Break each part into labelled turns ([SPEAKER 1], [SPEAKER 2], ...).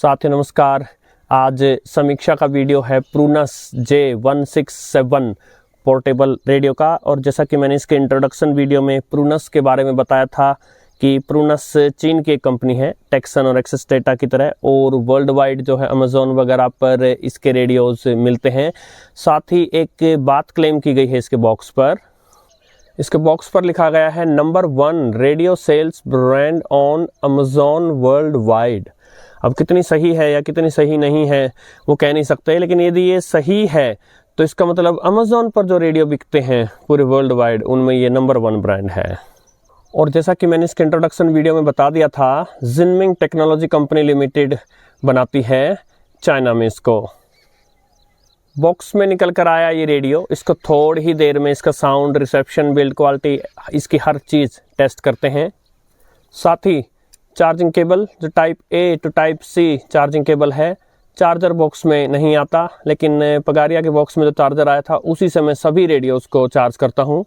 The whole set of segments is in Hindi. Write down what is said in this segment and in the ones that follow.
[SPEAKER 1] साथियों नमस्कार। आज समीक्षा का वीडियो है प्रूनस J167 पोर्टेबल रेडियो का। और जैसा कि मैंने इसके इंट्रोडक्शन वीडियो में प्रूनस के बारे में बताया था कि प्रूनस चीन की एक कंपनी है टेक्सन और एक्सेस डेटा की तरह, और वर्ल्ड वाइड जो है अमेज़ॉन वगैरह पर इसके रेडियोज़ मिलते हैं। साथ ही एक बात क्लेम की गई है इसके बॉक्स पर लिखा गया है number 1 radio sales brand on Amazon world wide. अब कितनी सही है या कितनी सही नहीं है वो कह नहीं सकते, लेकिन यदि ये सही है तो इसका मतलब अमेज़ॉन पर जो रेडियो बिकते हैं पूरे वर्ल्ड वाइड उनमें ये नंबर 1 ब्रांड है। और जैसा कि मैंने इसके इंट्रोडक्शन वीडियो में बता दिया था, जिनमिंग टेक्नोलॉजी कंपनी लिमिटेड बनाती है चाइना में। इसको बॉक्स में निकल कर आया ये रेडियो। इसको थोड़ी ही देर में इसका साउंड, रिसेप्शन, बिल्ड क्वालिटी, इसकी हर चीज़ टेस्ट करते हैं। साथ ही चार्जिंग केबल जो type A to type C charging cable है, चार्जर बॉक्स में नहीं आता, लेकिन पगारिया के बॉक्स में जो चार्जर आया था उसी से मैं सभी रेडियोज़ को चार्ज करता हूँ।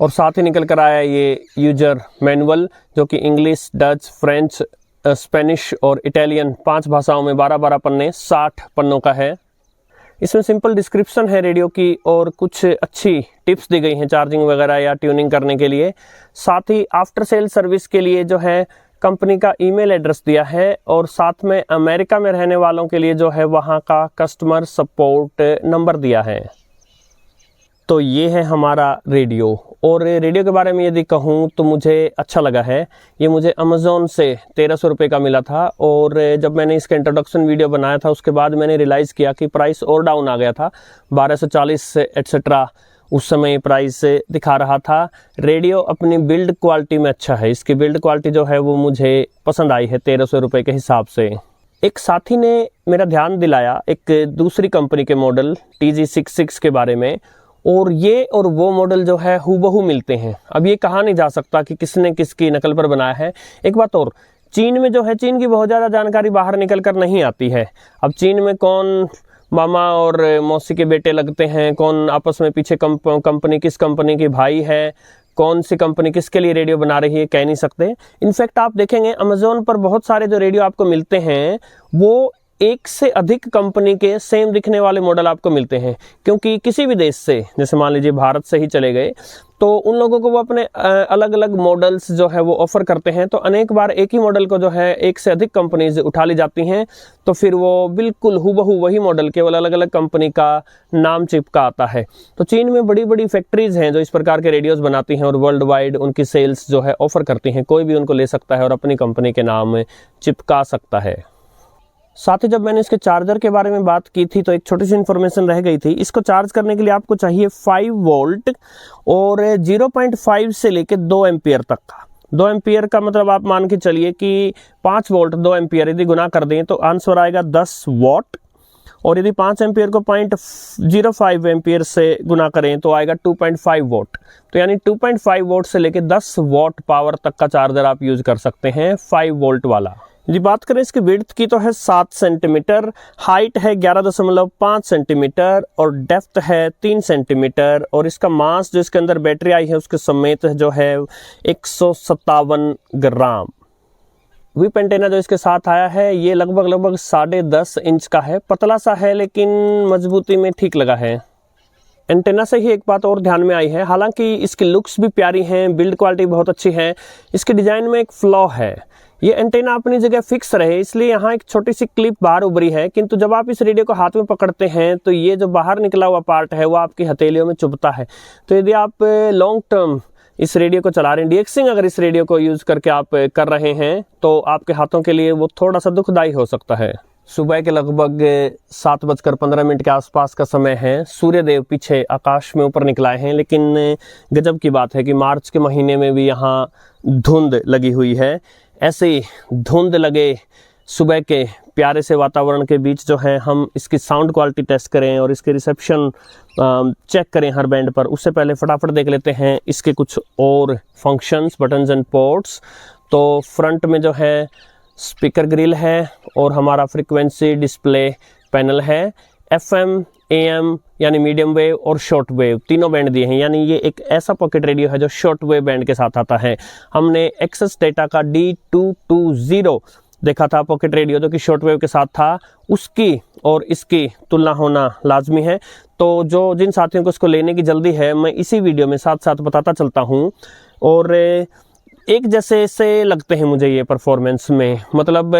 [SPEAKER 1] और साथ ही निकल कर आया ये यूजर मैनुअल जो कि इंग्लिश, डच, फ्रेंच, स्पेनिश और इटालियन 5 भाषाओं में 12-12 पन्ने, 60 पन्नों का है। इसमें सिंपल डिस्क्रिप्शन है रेडियो की और कुछ अच्छी टिप्स दी गई हैं चार्जिंग वगैरह या ट्यूनिंग करने के लिए। साथ ही आफ्टर सेल सर्विस के लिए जो है कंपनी का ईमेल एड्रेस दिया है, और साथ में अमेरिका में रहने वालों के लिए जो है वहाँ का कस्टमर सपोर्ट नंबर दिया है। तो ये है हमारा रेडियो। और रेडियो के बारे में यदि कहूँ तो मुझे अच्छा लगा है। ये मुझे अमेज़ॉन से 1300 रुपये का मिला था, और जब मैंने इसका इंट्रोडक्शन वीडियो बनाया था उसके बाद मैंने रियलाइज़ किया कि प्राइस और डाउन आ गया था, 1240 एट्सेट्रा उस समय प्राइस दिखा रहा था। रेडियो अपनी बिल्ड क्वालिटी में अच्छा है, इसकी बिल्ड क्वालिटी जो है वो मुझे पसंद आई है 1300 रुपये के हिसाब से। एक साथी ने मेरा ध्यान दिलाया एक दूसरी कंपनी के मॉडल TG66 के बारे में, और ये और वो मॉडल जो है हूबहू मिलते हैं। अब ये कहा नहीं जा सकता कि किसने किसकी नकल पर बनाया है। एक बात और, चीन में जो है चीन की बहुत ज़्यादा जानकारी बाहर निकल कर नहीं आती है। अब चीन में कौन मामा और मौसी के बेटे लगते हैं, कौन आपस में पीछे कंपनी किस कंपनी की भाई है, कौन सी कंपनी किसके लिए रेडियो बना रही है, कह नहीं सकते। इनफैक्ट आप देखेंगे अमेज़ॉन पर बहुत सारे जो रेडियो आपको मिलते हैं वो एक से अधिक कंपनी के सेम दिखने वाले मॉडल आपको मिलते हैं, क्योंकि किसी भी देश से, जैसे मान लीजिए भारत से ही चले गए, तो उन लोगों को वो अपने अलग अलग मॉडल्स जो है वो ऑफर करते हैं। तो अनेक बार एक ही मॉडल को जो है एक से अधिक कंपनीज उठा ली जाती हैं, तो फिर वो बिल्कुल हूबहू वही मॉडल केवल अलग अलग कंपनी का नाम चिपका आता है। तो चीन में बड़ी बड़ी फैक्ट्रीज हैं जो इस प्रकार के रेडियोज़ बनाती हैं और वर्ल्ड वाइड उनकी सेल्स जो है ऑफर करती हैं। कोई भी उनको ले सकता है और अपनी कंपनी के नाम चिपका सकता है। साथ ही जब मैंने इसके चार्जर के बारे में बात की थी तो एक छोटी सी इन्फॉर्मेशन रह गई थी। इसको चार्ज करने के लिए आपको चाहिए 5 वोल्ट और 0.5 से लेकर 2 एम्पियर तक का। 2 एम्पियर का मतलब आप मान के चलिए कि 5 वोल्ट 2 एम्पियर यदि गुना कर दें तो आंसर आएगा 10 वॉट, और यदि 5 एम्पियर को 0.05 एम्पियर से गुना करें तो आएगा 2.5 वोट। तो यानी 2.5 वोट से लेकर 10 वॉट पावर तक का चार्जर आप यूज कर सकते हैं 5 वोल्ट वाला। यदि बात करें इसकी विड्थ की तो है 7 सेंटीमीटर, हाइट है 11.5 सेंटीमीटर और डेप्थ है 3 सेंटीमीटर, और इसका मास जो इसके अंदर बैटरी आई है उसके समेत जो है 157 ग्राम। विप एंटेना जो इसके साथ आया है ये लगभग 10.5 इंच का है, पतला सा है लेकिन मजबूती में ठीक लगा है। एंटेना से ही एक बात और ध्यान में आई है, हालांकि इसकी लुक्स भी प्यारी हैं, बिल्ड क्वालिटी बहुत अच्छी है, इसके डिजाइन में एक फ्लॉ है। ये एंटेना अपनी जगह फिक्स रहे इसलिए यहाँ एक छोटी सी क्लिप बाहर उभरी है, किंतु जब आप इस रेडियो को हाथ में पकड़ते हैं तो ये जो बाहर निकला हुआ पार्ट है वो आपकी हथेलियों में चुभता है। तो यदि आप लॉन्ग टर्म इस रेडियो को चला रहे हैं, डीएक्सिंग अगर इस रेडियो को यूज करके आप कर रहे हैं तो आपके हाथों के लिए वो थोड़ा सा दुखदायी हो सकता है। सुबह के लगभग 7:15 के आसपास का समय है। सूर्यदेव पीछे आकाश में ऊपर निकलाए हैं, लेकिन गजब की बात है कि मार्च के महीने में भी यहाँ धुंध लगी हुई है। ऐसे ही धुंध लगे सुबह के प्यारे से वातावरण के बीच जो है हम इसकी साउंड क्वालिटी टेस्ट करें और इसके रिसेप्शन चेक करें हर बैंड पर, उससे पहले फटाफट देख लेते हैं इसके कुछ और फंक्शंस, बटन्स एंड पोर्ट्स। तो फ्रंट में जो है स्पीकर ग्रिल है और हमारा फ्रीक्वेंसी डिस्प्ले पैनल है। FM, AM यानी मीडियम वेव और शॉर्ट वेव तीनों बैंड दिए हैं, यानी ये एक ऐसा पॉकेट रेडियो है जो शॉर्ट वेव बैंड के साथ आता है। हमने एक्सेस डेटा का D220 देखा था पॉकेट रेडियो जो कि शॉर्ट वेव के साथ था, उसकी और इसकी तुलना होना लाजमी है। तो जिन साथियों को इसको लेने की जल्दी है, मैं इसी वीडियो में साथ साथ बताता चलता हूँ। और एक जैसे से लगते हैं मुझे ये परफॉर्मेंस में, मतलब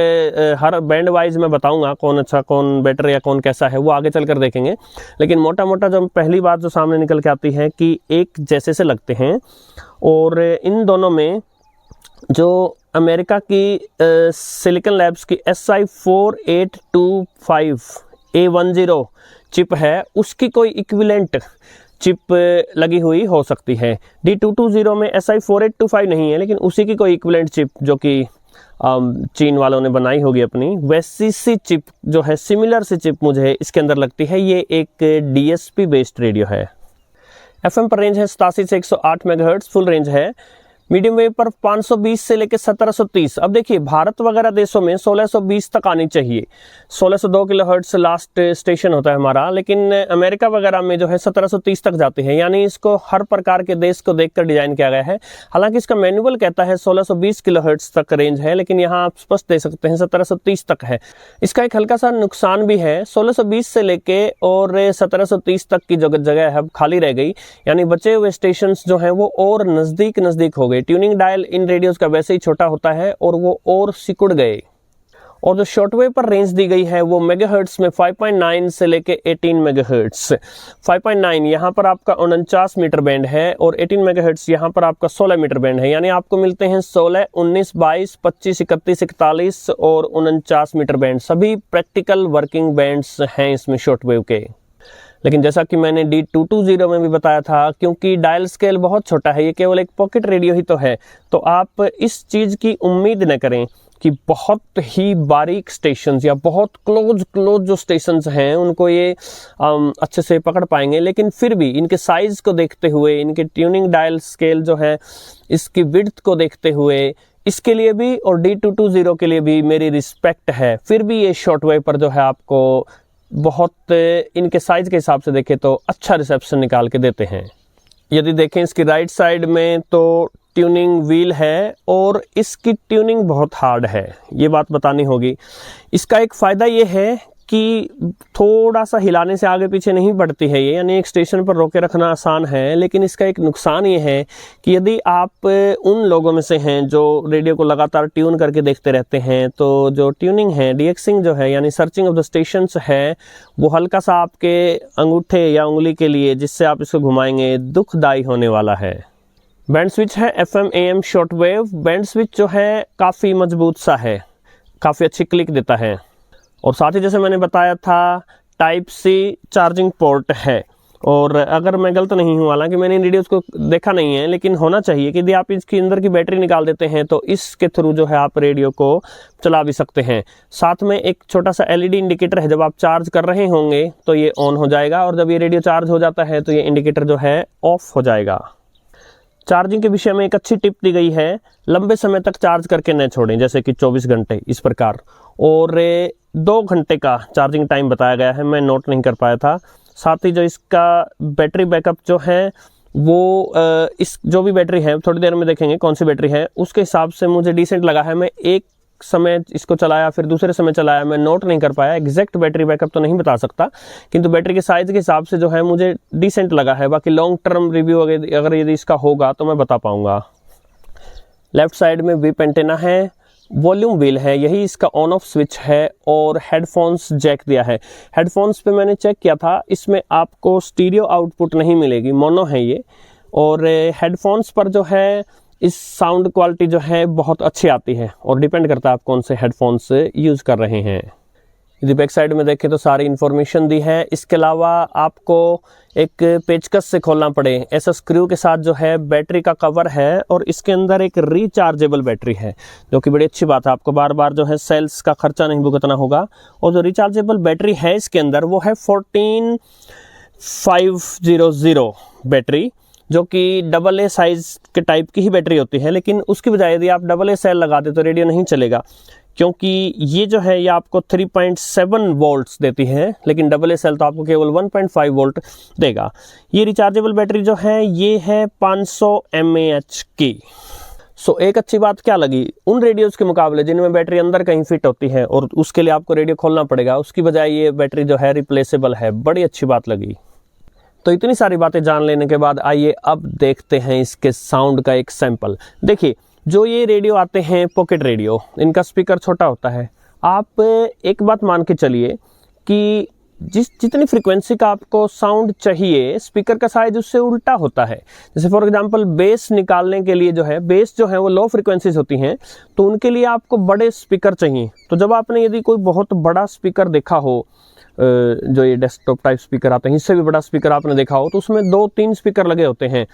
[SPEAKER 1] हर बैंड वाइज मैं बताऊंगा कौन अच्छा कौन बेटर या कौन कैसा है, वो आगे चलकर देखेंगे। लेकिन मोटा मोटा जो पहली बात जो सामने निकल के आती है कि एक जैसे से लगते हैं। और इन दोनों में जो अमेरिका की सिलिकॉन लैब्स की SI4825A10 चिप है, उसकी कोई इक्विवेलेंट चिप लगी हुई हो सकती है। D220 में SI4825 नहीं है, लेकिन उसी की कोई इक्विवेलेंट चिप जो कि चीन वालों ने बनाई होगी अपनी, वैसी सी चिप जो है, सिमिलर सी चिप मुझे इसके अंदर लगती है। ये एक DSP बेस्ड रेडियो है। FM पर रेंज है 87 से 108 मेगाहर्ट्ज फुल रेंज है। मीडियम वेव पर 520 से लेकर 1730। अब देखिए भारत वगैरह देशों में 1620 तक आनी चाहिए, 1602 किलोहर्ट्ज लास्ट स्टेशन होता है हमारा, लेकिन अमेरिका वगैरह में जो है 1730 तक जाते हैं। यानी इसको हर प्रकार के देश को देखकर डिजाइन किया गया है। हालांकि इसका मैनुअल कहता है 1620 किलोहर्ट्ज तक रेंज है, लेकिन यहाँ आप स्पष्ट देख सकते हैं 1730 तक है। इसका एक हल्का सा नुकसान भी है, 1620 से लेके और 1730 तक की जगह है खाली रह गई, यानी बचे हुए स्टेशन जो है वो और नजदीक हो गए। ट्यूनिंग डायल इन रेडियोस का वैसे ही छोटा होता है और वो और सिकुड़ गए। और जो शॉर्टवेव पर रेंज दी गई है वो मेगाहर्ट्ज में 5.9 से लेके 18 मेगाहर्ट्ज। 5.9 यहाँ पर आपका 49 मीटर बैंड है और 18 मेगाहर्ट्ज यहाँ पर आपका 16 मीटर बैंड है। यानी आपको मिलते हैं 16, 19, 22, 25, 31, 41 और 49 मीटर बैंड। सभी प्रैक्टिकल वर्किंग बैंड्स हैं इसमें शॉर्टवेव के। लेकिन जैसा कि मैंने D220 में भी बताया था, क्योंकि डायल स्केल बहुत छोटा है, ये केवल एक पॉकेट रेडियो ही तो है, तो आप इस चीज़ की उम्मीद न करें कि बहुत ही बारीक स्टेशंस या बहुत क्लोज जो स्टेशंस हैं उनको ये अच्छे से पकड़ पाएंगे। लेकिन फिर भी इनके साइज़ को देखते हुए, इनके ट्यूनिंग डायल स्केल जो है, इसकी विड्थ को देखते हुए, इसके लिए भी और D220 के लिए भी मेरी रिस्पेक्ट है। फिर भी ये शॉर्टवेव पर जो है आपको बहुत इनके साइज के हिसाब से देखें तो अच्छा रिसेप्शन निकाल के देते हैं। यदि देखें इसकी राइट साइड में तो ट्यूनिंग व्हील है और इसकी ट्यूनिंग बहुत हार्ड है, ये बात बतानी होगी। इसका एक फ़ायदा ये है कि थोड़ा सा हिलाने से आगे पीछे नहीं बढ़ती है ये, यानी एक स्टेशन पर रोके रखना आसान है। लेकिन इसका एक नुकसान ये है कि यदि आप उन लोगों में से हैं जो रेडियो को लगातार ट्यून करके देखते रहते हैं, तो जो ट्यूनिंग है, डीएक्सिंग जो है, यानी सर्चिंग ऑफ द स्टेशंस है, वो हल्का सा आपके अंगूठे या उंगली के लिए, जिससे आप इसको घुमाएंगे, दुखदाई होने वाला है। बैंड स्विच है FM AM short wave. Band switch जो है काफ़ी मजबूत सा है, काफ़ी अच्छी क्लिक देता है। और साथ ही जैसे मैंने बताया था टाइप C चार्जिंग पोर्ट है। और अगर मैं गलत नहीं हूँ, हालांकि मैंने इन वीडियोस को देखा नहीं है, लेकिन होना चाहिए कि यदि आप इसके अंदर की बैटरी निकाल देते हैं तो इसके थ्रू जो है आप रेडियो को चला भी सकते हैं। साथ में एक छोटा सा LED इंडिकेटर है, जब आप चार्ज कर रहे होंगे तो ये ऑन हो जाएगा और जब ये रेडियो चार्ज हो जाता है तो ये इंडिकेटर जो है ऑफ हो जाएगा। चार्जिंग के विषय में एक अच्छी टिप दी गई है, लंबे समय तक चार्ज करके न छोड़ें, जैसे कि 24 घंटे इस प्रकार। और 2 घंटे का चार्जिंग टाइम बताया गया है, मैं नोट नहीं कर पाया था। साथ ही जो इसका बैटरी बैकअप जो है वो इस जो भी बैटरी है, थोड़ी देर में देखेंगे कौन सी बैटरी है, उसके हिसाब से मुझे डिसेंट लगा है। मैं एक समय इसको चलाया, फिर दूसरे समय चलाया, मैं नोट नहीं कर पाया, एग्जैक्ट बैटरी बैकअप तो नहीं बता सकता, किंतु बैटरी के साइज के हिसाब से जो है मुझे डिसेंट लगा है। बाकी लॉन्ग टर्म रिव्यू अगर यदि इसका होगा तो मैं बता पाऊंगा। लेफ्ट साइड में विप एंटेना है, वॉल्यूम व्हील है, यही इसका ऑन ऑफ स्विच है, और हेडफोन्स जैक दिया है। हेडफोन्स पे मैंने चेक किया था, इसमें आपको स्टीरियो आउटपुट नहीं मिलेगी, मोनो है ये। और हेडफोन्स पर जो है इस साउंड क्वालिटी जो है बहुत अच्छी आती है, और डिपेंड करता है आप कौन से हेडफोन्स यूज़ कर रहे हैं। यदि बैक साइड में देखें तो सारी इन्फॉर्मेशन दी है। इसके अलावा आपको एक पेचकस से खोलना पड़े ऐसा स्क्रू के साथ जो है बैटरी का कवर है, और इसके अंदर एक रिचार्जेबल बैटरी है, जो कि बड़ी अच्छी बात है। आपको बार बार जो है सेल्स का खर्चा नहीं भुगतना होगा। और जो रिचार्जेबल बैटरी है इसके अंदर वो है 14500 बैटरी, जो कि AA साइज के टाइप की ही बैटरी होती है। लेकिन उसकी बजाय यदि आप AA सेल लगा दे तो रेडियो नहीं चलेगा, क्योंकि ये जो है ये आपको 3.7 वोल्ट्स देती है, लेकिन AA सेल तो आपको केवल 1.5 वोल्ट देगा। ये रिचार्जेबल बैटरी जो है ये है 500 mAh की। एक अच्छी बात क्या लगी, उन रेडियोज़ के मुकाबले जिनमें बैटरी अंदर कहीं फिट होती है और उसके लिए आपको रेडियो खोलना पड़ेगा, उसकी बजाय ये बैटरी जो है रिप्लेसेबल है, बड़ी अच्छी बात लगी। तो इतनी सारी बातें जान लेने के बाद आइए अब देखते हैं इसके साउंड का एक सैंपल। देखिए, जो ये रेडियो आते हैं पॉकेट रेडियो, इनका स्पीकर छोटा होता है। आप एक बात मान के चलिए कि जितनी फ्रीक्वेंसी का आपको साउंड चाहिए, स्पीकर का साइज उससे उल्टा होता है। जैसे फॉर एग्जांपल बेस निकालने के लिए बेस जो है वो लो फ्रीक्वेंसीज होती हैं, तो उनके लिए आपको बड़े स्पीकर चाहिए। तो जब आपने यदि कोई बहुत बड़ा स्पीकर देखा हो, जो ये डेस्कटॉप टाइप स्पीकर आते हैं, इससे भी बड़ा स्पीकर आपने देखा हो, तो उसमें 2-3 स्पीकर लगे होते हैं,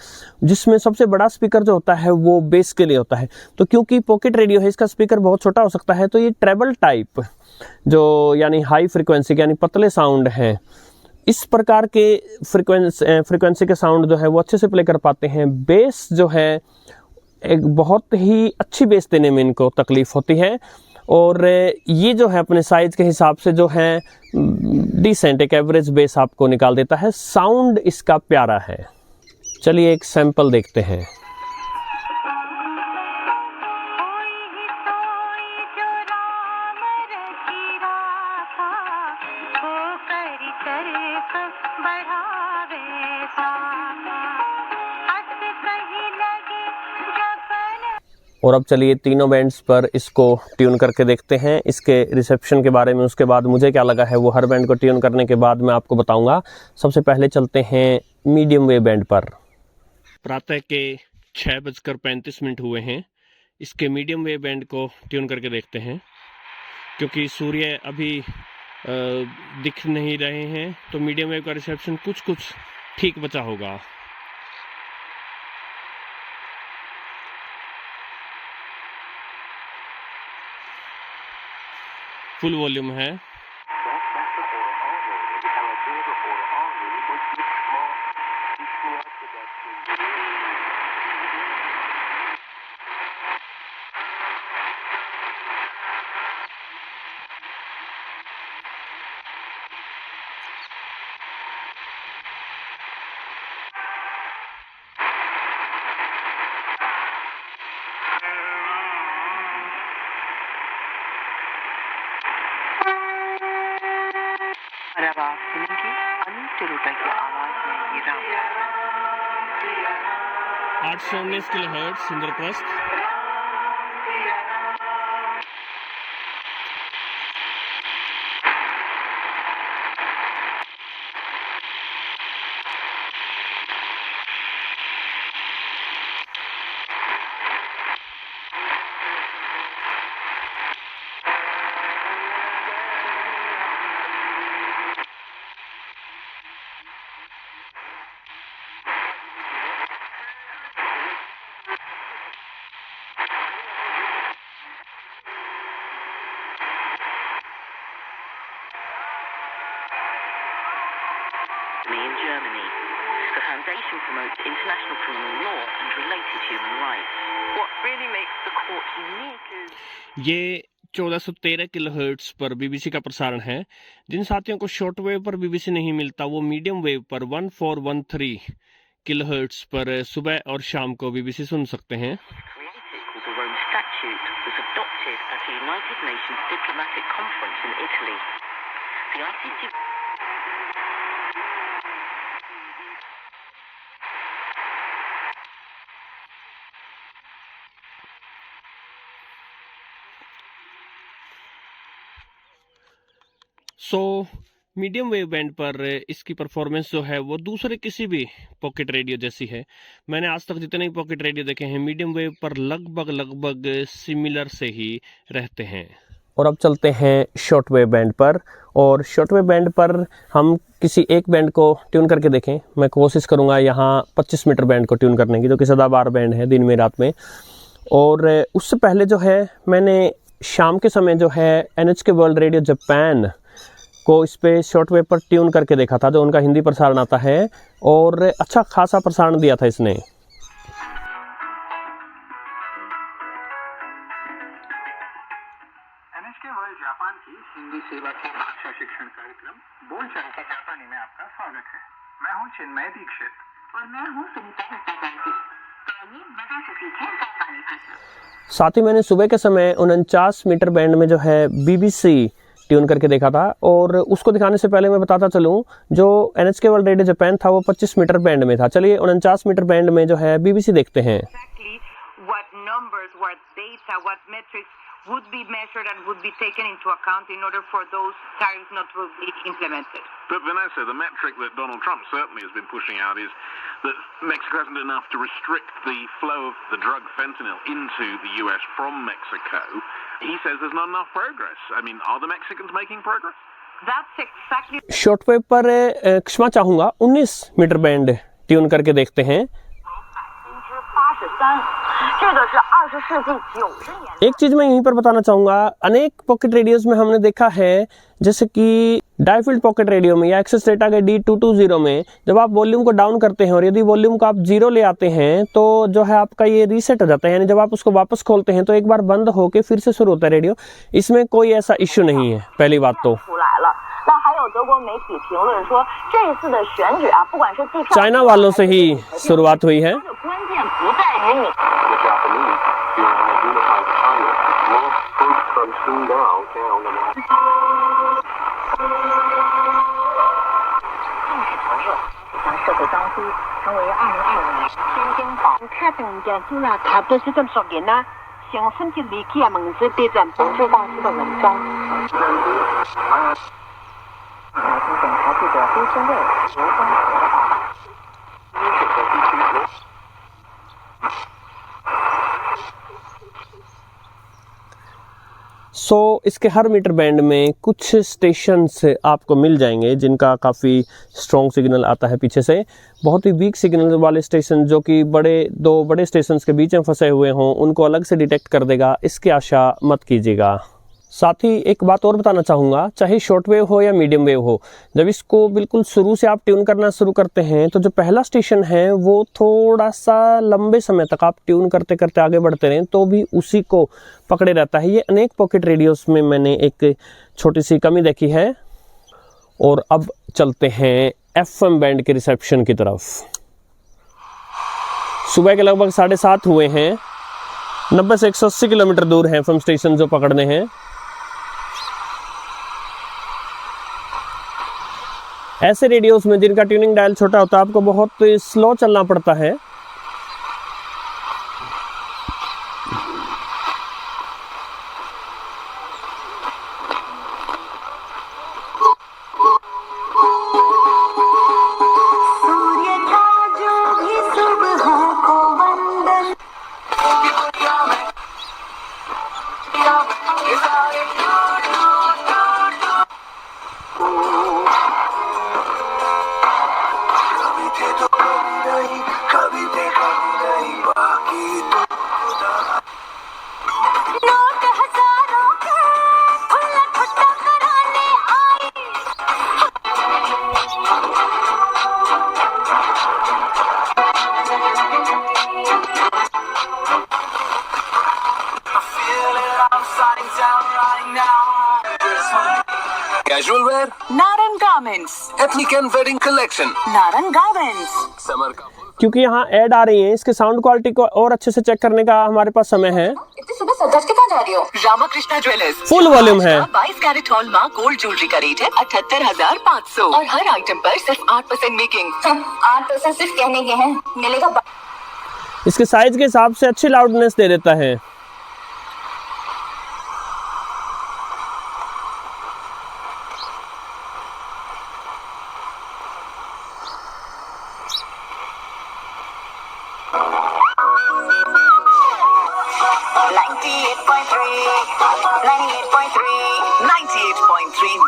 [SPEAKER 1] जिसमें सबसे बड़ा स्पीकर जो होता है वो बेस के लिए होता है। तो क्योंकि पॉकेट रेडियो है, इसका स्पीकर बहुत छोटा हो सकता है, तो ये ट्रेबल टाइप जो यानी हाई फ्रीक्वेंसी यानी पतले साउंड हैं, इस प्रकार के फ्रीक्वेंसी के साउंड जो है वो अच्छे से प्ले कर पाते हैं। बेस जो है एक बहुत ही अच्छी बेस देने में इनको तकलीफ होती है, और ये जो है अपने साइज के हिसाब से जो है डिसेंट एक एवरेज बेस आपको निकाल देता है। साउंड इसका प्यारा है। चलिए एक सैंपल देखते हैं। और अब चलिए तीनों बैंड्स पर इसको ट्यून करके देखते हैं, इसके रिसेप्शन के बारे में। उसके बाद मुझे क्या लगा है वो हर बैंड को ट्यून करने के बाद मैं आपको बताऊंगा। सबसे पहले चलते हैं मीडियम वेव बैंड पर। प्रातः के 6:35 हुए हैं। इसके मीडियम वेव बैंड को ट्यून करके देखते हैं। क्योंकि सूर्य अभी दिख नहीं रहे हैं, तो मीडियम वेव का रिसेप्शन कुछ ठीक बचा होगा। फुल वॉल्यूम है।
[SPEAKER 2] अब आप सुनेंगे अनिल टिरोटा की आवाज में ये Ram
[SPEAKER 1] 819 kilohertz Indraprastha.
[SPEAKER 2] in Germany. The foundation promotes international criminal law and related human rights. What really makes the court unique is
[SPEAKER 1] ये 1413 किलोहर्ट्ज पर बीबीसी का प्रसारण है। जिन साथियों को शॉर्ट वेव पर बीबीसी नहीं मिलता, वो मीडियम वेव पर 1413 किलोहर्ट्ज पर सुबह और शाम को बीबीसी सुन सकते हैं।
[SPEAKER 2] the Rome Statute was adopted at a United Nations diplomatic conference in Italy. The ICC
[SPEAKER 1] medium wave band पर इसकी परफॉर्मेंस जो है वो दूसरे किसी भी पॉकेट रेडियो जैसी है। मैंने आज तक जितने ही पॉकेट रेडियो देखे हैं, मीडियम वेव पर लगभग सिमिलर से ही रहते हैं। और अब चलते हैं शॉर्ट वेव बैंड पर। और शॉर्ट वेव बैंड पर हम किसी एक बैंड को ट्यून करके देखें। मैं कोशिश करूँगा यहाँ 25 मीटर बैंड को ट्यून करने की, जो कि सदाबहार बैंड है दिन में रात में। और उससे पहले जो है मैंने शाम के समय जो है NHK वर्ल्ड रेडियो जापान को इस पे शॉर्ट वेव पर ट्यून करके देखा था, जो उनका हिंदी प्रसारण आता है, और अच्छा खासा प्रसारण दिया था इसने।
[SPEAKER 3] NHK वर्ल्ड जापान की हिंदी सेवा के भाषा शिक्षण कार्यक्रम बोलचाल का जापानी में आपका स्वागत है। मैं हूं चिन्मय दीक्षित
[SPEAKER 2] और मैं हूं सुनीता भट्टाचार्य।
[SPEAKER 3] तो आइए मजा से सीखें जापानी भाषा।
[SPEAKER 1] साथ ही मैंने सुबह के समय 49 मीटर बैंड में जो है BBC ट्यून करके देखा था, और उसको दिखाने से पहले मैं बताता चलूं, जो NHK वर्ल्ड रेडियो जापान था वो 25 मीटर बैंड में था। चलिए 49 मीटर बैंड में जो है BBC देखते हैं।
[SPEAKER 2] Exactly what numbers, what data, what metrics would be measured and would be taken into account in order for those tariffs not to be implemented.
[SPEAKER 4] But Vanessa, the metric that Donald Trump certainly has been pushing out is that Mexico hasn't enough to restrict the flow of the drug fentanyl into the US from Mexico. He says there's not enough progress. I mean, are the Mexicans making progress?
[SPEAKER 2] That's exactly
[SPEAKER 1] shortwave पर क्षमा चाहूंगा 19 मीटर बैंड ट्यून करके देखते हैं।
[SPEAKER 5] 83%，这个是20世纪90年。
[SPEAKER 1] एक चीज मैं यहीं पर बताना चाहूंगा, अनेक पॉकेट रेडियोज में हमने देखा है, जैसे कि डायफील्ड पॉकेट रेडियो में या एक्सेस डेटा के D220 में जब आप वॉल्यूम को डाउन करते हैं और यदि वॉल्यूम को आप 0 ले आते हैं तो जो है आपका ये रीसेट हो जाता है, यानी जब आप उसको वापस खोलते हैं तो एक बार बंद होके फिर से शुरू होता है रेडियो। इसमें कोई ऐसा इश्यू नहीं है, पहली बात तो।
[SPEAKER 5] 出来了。那还有德国媒体评论说，这一次的选举啊，不管是计票，
[SPEAKER 1] चाइना वालों से ही शुरुआत हुई है।
[SPEAKER 5] 这个关键不在于你。
[SPEAKER 3] The Japanese fear a unified China. Most troops from Qingdao down the line.
[SPEAKER 5] 将社会当初成为2025年天津堡。确定的是呢，差不多是这么说的呢。想分析离开门子对准最大师的文章。来听检察记者黑森卫刘光和的报道。
[SPEAKER 1] इसके हर मीटर बैंड में कुछ स्टेशंस आपको मिल जाएंगे जिनका काफ़ी स्ट्रॉन्ग सिग्नल आता है पीछे से। बहुत ही वीक सिग्नल वाले स्टेशन जो कि दो बड़े स्टेशंस के बीच में फंसे हुए हों, उनको अलग से डिटेक्ट कर देगा, इसकी आशा मत कीजिएगा। साथ ही एक बात और बताना चाहूँगा, चाहे शॉर्ट वेव हो या मीडियम वेव हो, जब इसको बिल्कुल शुरू से आप ट्यून करना शुरू करते हैं तो जो पहला स्टेशन है वो थोड़ा सा लंबे समय तक आप ट्यून करते करते आगे बढ़ते रहें तो भी उसी को पकड़े रहता है। ये अनेक पॉकेट रेडियोस में मैंने एक छोटी सी कमी देखी है। और अब चलते हैं FM बैंड के रिसेप्शन की तरफ। सुबह के लगभग 7:30 हुए हैं। 90 से 180 किलोमीटर दूर है FM स्टेशन जो पकड़ने हैं। ऐसे रेडियोस में जिनका ट्यूनिंग डायल छोटा होता है आपको बहुत स्लो चलना पड़ता है।
[SPEAKER 5] सूर्य का जो भी सुबह को वंदन। नोट हजारों के खुला खुट्टा कराने आई।
[SPEAKER 6] Casual wear,
[SPEAKER 5] Narang garments,
[SPEAKER 6] ethnic and wedding collection.
[SPEAKER 5] Narang garments.
[SPEAKER 6] Summer का
[SPEAKER 1] क्योंकि यहाँ ऐड आ रही है, इसके साउंड क्वालिटी को और अच्छे से चेक करने का हमारे पास समय है।
[SPEAKER 5] इतनी सुबह सज के कहाँ जा रही हो?
[SPEAKER 7] रामाकृष्णा ज्वेलर्स
[SPEAKER 1] फुल वॉल्यूम है।
[SPEAKER 7] 22 कैरेट हॉलमार्क गोल्ड ज्वेलरी का रेट है 78,500 और हर आइटम पर सिर्फ 8% मेकिंग।
[SPEAKER 5] 8% सिर्फ कहने के हैं, मिलेगा।
[SPEAKER 1] इसके साइज के हिसाब से अच्छी लाउडनेस दे देता है।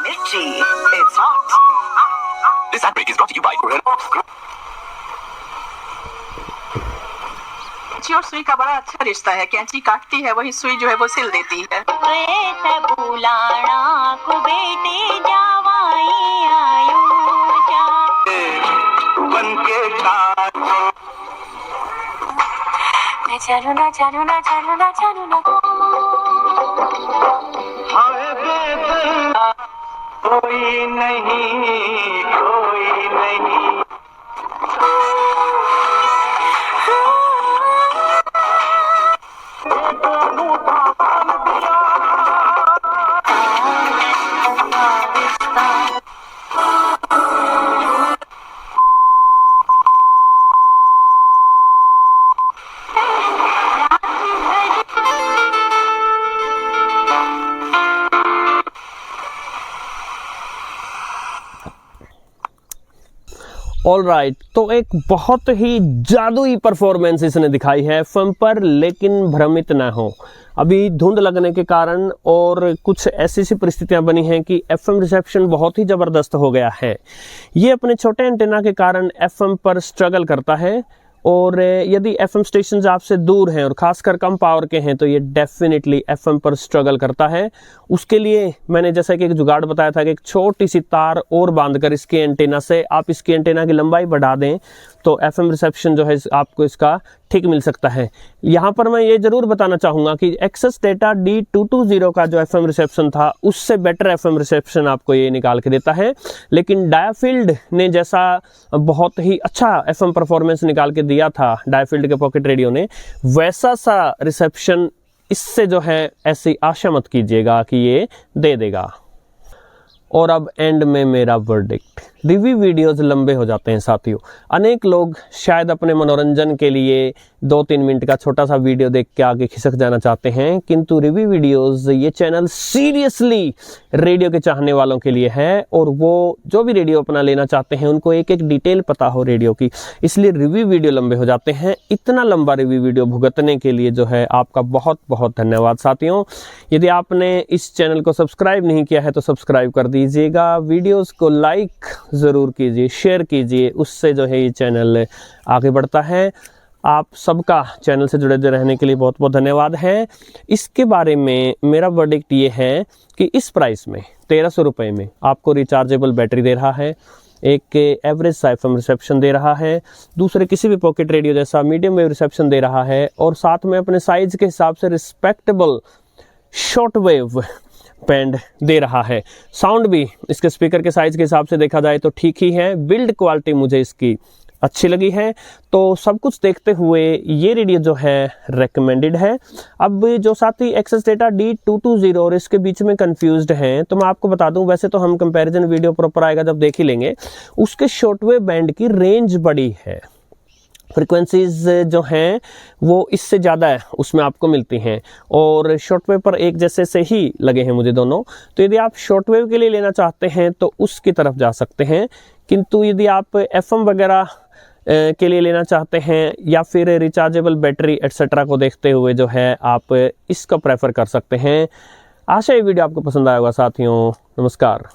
[SPEAKER 7] Mirchi. It's hot.
[SPEAKER 6] This ad break is brought to you by
[SPEAKER 8] कैंची और सुई का बड़ा अच्छा रिश्ता है। कैंची काटती है, वही सुई जो है वो सिल देती है।
[SPEAKER 5] चलो ना चलो ना चलो ना चलो ना।
[SPEAKER 3] कोई नहीं, कोई नहीं।
[SPEAKER 1] ऑलराइट, तो एक बहुत ही जादुई परफॉर्मेंस इसने दिखाई है एफएम पर, लेकिन भ्रमित ना हो। अभी धुंध लगने के कारण और कुछ ऐसी सी परिस्थितियां बनी हैं कि एफएम रिसेप्शन बहुत ही ज़बरदस्त हो गया है। ये अपने छोटे एंटेना के कारण एफएम पर स्ट्रगल करता है, और यदि एफएम स्टेशंस आपसे दूर हैं और खासकर कम पावर के हैं तो ये डेफिनेटली एफएम पर स्ट्रगल करता है। उसके लिए मैंने जैसा कि एक जुगाड़ बताया था कि एक छोटी सी तार और बांधकर इसके एंटेना से आप इसकी एंटेना की लंबाई बढ़ा दें तो एफएम रिसेप्शन जो है आपको इसका ठीक मिल सकता है। यहाँ पर मैं ये जरूर बताना चाहूँगा कि एक्सेस डेटा D220 का जो एफएम रिसेप्शन था उससे बेटर एफएम रिसेप्शन आपको ये निकाल के देता है, लेकिन डायाफील्ड ने जैसा बहुत ही अच्छा एफएम परफॉर्मेंस निकाल के दिया था डायाफील्ड के पॉकेट रेडियो ने, वैसा सा रिसेप्शन इससे जो है ऐसी आशा मत कीजिएगा कि ये दे देगा। और अब एंड में मेरा वर्डिक्ट, रिव्यू वीडियोस लंबे हो जाते हैं साथियों। अनेक लोग शायद अपने मनोरंजन के लिए 2-3 मिनट का छोटा सा वीडियो देख के आगे खिसक जाना चाहते हैं, किंतु रिव्यू वीडियोस ये चैनल सीरियसली रेडियो के चाहने वालों के लिए है, और वो जो भी रेडियो अपना लेना चाहते हैं उनको एक एक डिटेल पता हो रेडियो की, इसलिए रिव्यू वीडियो लंबे हो जाते हैं। इतना लंबा रिव्यू वीडियो भुगतने के लिए जो है आपका बहुत बहुत धन्यवाद साथियों। यदि आपने इस चैनल को सब्सक्राइब नहीं किया है तो सब्सक्राइब कर दीजिएगा, वीडियोस को लाइक ज़रूर कीजिए, शेयर कीजिए, उससे जो है ये चैनल आगे बढ़ता है। आप सबका चैनल से जुड़े रहने के लिए बहुत बहुत धन्यवाद है। इसके बारे में मेरा वर्डिक्ट ये है कि इस प्राइस में 1300 रुपये में आपको रिचार्जेबल बैटरी दे रहा है, एक एवरेज एफएम रिसेप्शन दे रहा है, दूसरे किसी भी पॉकेट रेडियो जैसा मीडियम वेव रिसेप्शन दे रहा है, और साथ में अपने साइज के हिसाब से रिस्पेक्टेबल शॉर्ट वेव बैंड दे रहा है। साउंड भी इसके स्पीकर के साइज के हिसाब से देखा जाए तो ठीक ही है। बिल्ड क्वालिटी मुझे इसकी अच्छी लगी है, तो सब कुछ देखते हुए ये रेडियो जो है रेकमेंडेड है। अब जो साथी एक्सेस डेटा D220 और इसके बीच में कंफ्यूज्ड हैं तो मैं आपको बता दूं, वैसे तो हम कंपैरिजन वीडियो प्रॉपर आएगा जब देख ही लेंगे, उसके शॉर्टवेव बैंड की रेंज बड़ी है, फ्रिक्वेंसीज जो हैं वो इससे ज़्यादा है उसमें आपको मिलती हैं, और शॉर्टवेव पर एक जैसे से ही लगे हैं मुझे दोनों। तो यदि आप शॉर्टवेव के लिए लेना चाहते हैं तो उसकी तरफ जा सकते हैं, किंतु यदि आप एफएम वगैरह के लिए लेना चाहते हैं या फिर रिचार्जेबल बैटरी एटसेट्रा को देखते हुए जो है आप इसको प्रेफर कर सकते हैं। आशा ये वीडियो आपको पसंद आएगा साथियों। नमस्कार।